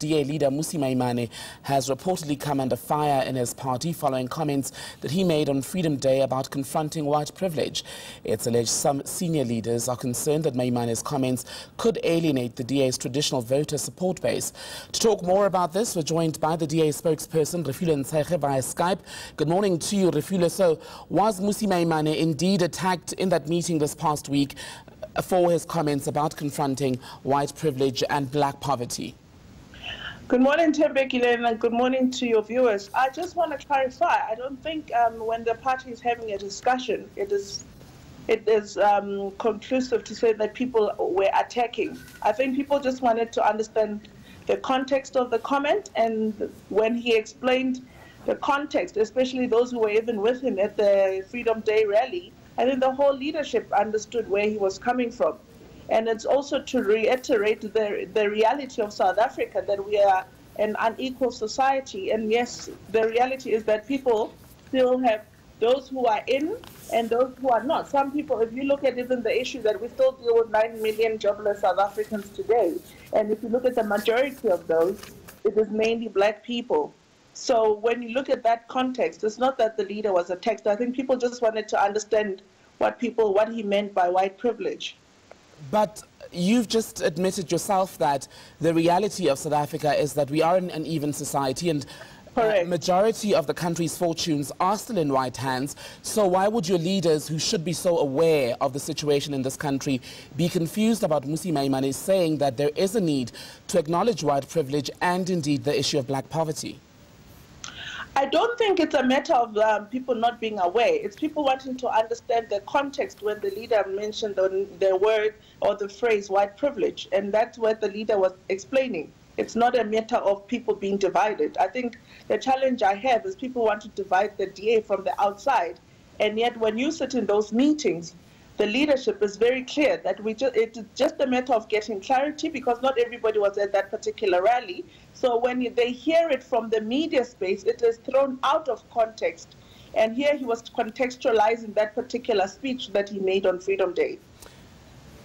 DA leader Mmusi Maimane has reportedly come under fire in his party following comments that he made on Freedom Day about confronting white privilege. It's alleged some senior leaders are concerned that Maimane's comments could alienate the DA's traditional voter support base. To talk more about this, we're joined by the DA spokesperson, Refiloe Ntsekhe, via Skype. Good morning to you, Refiloe. So, was Mmusi Maimane indeed attacked in that meeting this past week for his comments about confronting white privilege and black poverty? Good morning, Tembekile, and good morning to your viewers. I just want to clarify, I don't think when the party is having a discussion, it is conclusive to say that people were attacking. I think people just wanted to understand the context of the comment, and when he explained the context, especially those who were even with him at the Freedom Day rally, I think the whole leadership understood where he was coming from. And it's also to reiterate the reality of South Africa, that we are an unequal society. And yes, the reality is that people still have those who are in and those who are not. Some people, if you look at even the issue that we still deal with 9 million jobless South Africans today, and if you look at the majority of those, it is mainly black people. So when you look at that context, it's not that the leader was attacked. I think people just wanted to understand what he meant by white privilege. But you've just admitted yourself that the reality of South Africa is that we are an uneven society, and the majority of the country's fortunes are still in white hands. So why would your leaders, who should be so aware of the situation in this country, be confused about Mmusi Maimane saying that there is a need to acknowledge white privilege and indeed the issue of black poverty? I don't think it's a matter of people not being aware. It's people wanting to understand the context when the leader mentioned the word or the phrase white privilege. And that's what the leader was explaining. It's not a matter of people being divided. I think the challenge I have is people want to divide the DA from the outside. And yet when you sit in those meetings, the leadership is very clear that it's just a matter of getting clarity, because not everybody was at that particular rally. So when they hear it from the media space, it is thrown out of context. And here he was contextualizing that particular speech that he made on Freedom Day.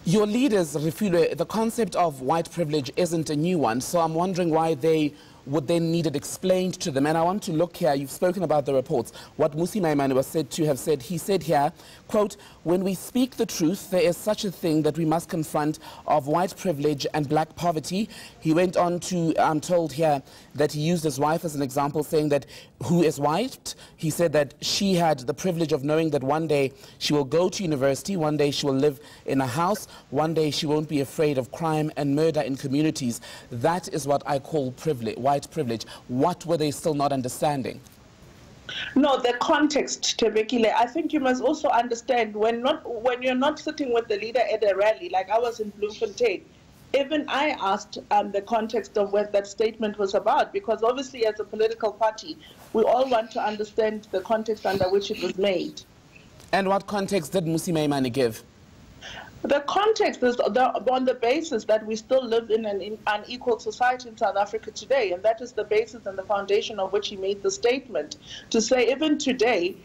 Your leaders, Refiloe, the concept of white privilege isn't a new one, so I'm wondering why they would then need it explained to them. And I want to look here, you've spoken about the reports, what Mmusi Maimane was said to have said. He said here, quote, "When we speak the truth, there is such a thing that we must confront of white privilege and black poverty." He went on to, I'm told here, that he used his wife as an example, saying that who is white. He said that she had the privilege of knowing that one day she will go to university, one day she will live in a house, one day she won't be afraid of crime and murder in communities. That is what I call privilege, white privilege. What were they still not understanding? No, the context, Tebekile. I think you must also understand when you're not sitting with the leader at a rally, like I was in Bloemfontein, even I asked the context of what that statement was about, because obviously as a political party, we all want to understand the context under which it was made. And what context did Mmusi Maimane give? The context is on the basis that we still live in an unequal society in South Africa today, and that is the basis and the foundation of which he made the statement, to say even today,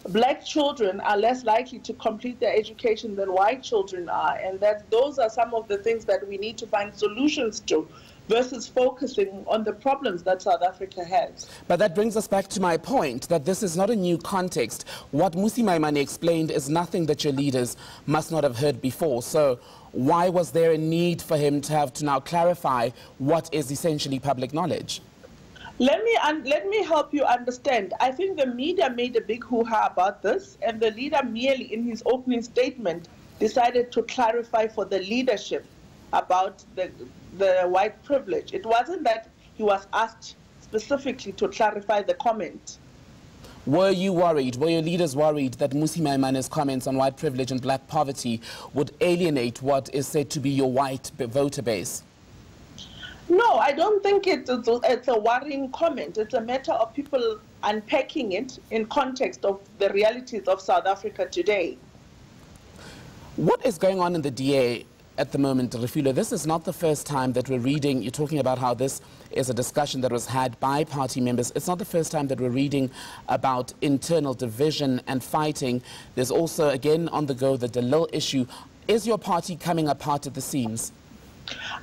black children are less likely to complete their education than white children are, and that those are some of the things that we need to find solutions to, versus focusing on the problems that South Africa has. But that brings us back to my point, that this is not a new context. What Mmusi Maimane explained is nothing that your leaders must not have heard before. So why was there a need for him to have to now clarify what is essentially public knowledge? Let me help you understand. I think the media made a big hoo-ha about this, and the leader merely in his opening statement decided to clarify for the leadership about the white privilege. It wasn't that he was asked specifically to clarify the comment. Were you worried, were your leaders worried that Mmusi Maimane's comments on white privilege and black poverty would alienate what is said to be your white voter base? No, I don't think it's a worrying comment. It's a matter of people unpacking it in context of the realities of South Africa today. What is going on in the DA at the moment, Refiloe? This is not the first time that we're reading, you're talking about how this is a discussion that was had by party members. It's not the first time that we're reading about internal division and fighting. There's also, again, on the go, the Delil issue. Is your party coming apart at the seams?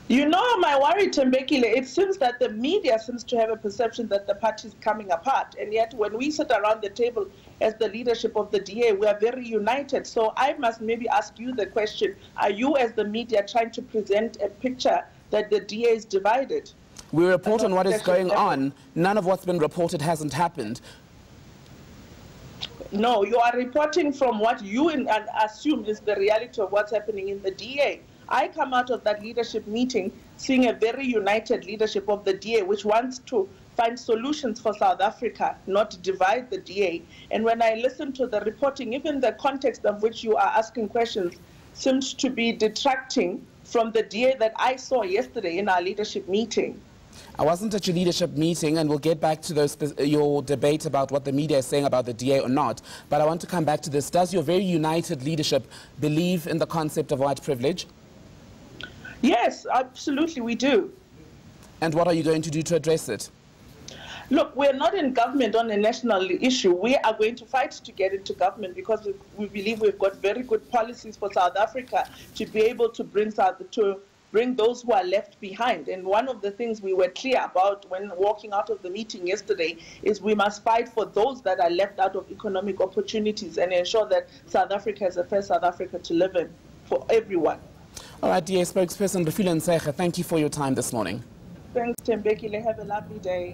You know, my worry, Tembekile, it seems that the media seems to have a perception that the party is coming apart. And yet when we sit around the table as the leadership of the DA, we are very united. So I must maybe ask you the question, are you as the media trying to present a picture that the DA is divided? We report on what is going on. None of what's been reported hasn't happened. No, you are reporting from what you assume is the reality of what's happening in the DA. I come out of that leadership meeting seeing a very united leadership of the DA, which wants to find solutions for South Africa, not divide the DA. And when I listen to the reporting, even the context of which you are asking questions seems to be detracting from the DA that I saw yesterday in our leadership meeting. I wasn't at your leadership meeting, and we'll get back to your debate about what the media is saying about the DA or not. But I want to come back to this. Does your very united leadership believe in the concept of white privilege? Yes, absolutely, we do. And what are you going to do to address it? Look, we're not in government on a national issue. We are going to fight to get into government because we believe we've got very good policies for South Africa to be able to bring those who are left behind. And one of the things we were clear about when walking out of the meeting yesterday is we must fight for those that are left out of economic opportunities and ensure that South Africa is a fair South Africa to live in for everyone. All right, DA spokesperson Refiloe Ntsekhe, thank you for your time this morning. Thanks, Tembekile. Have a lovely day.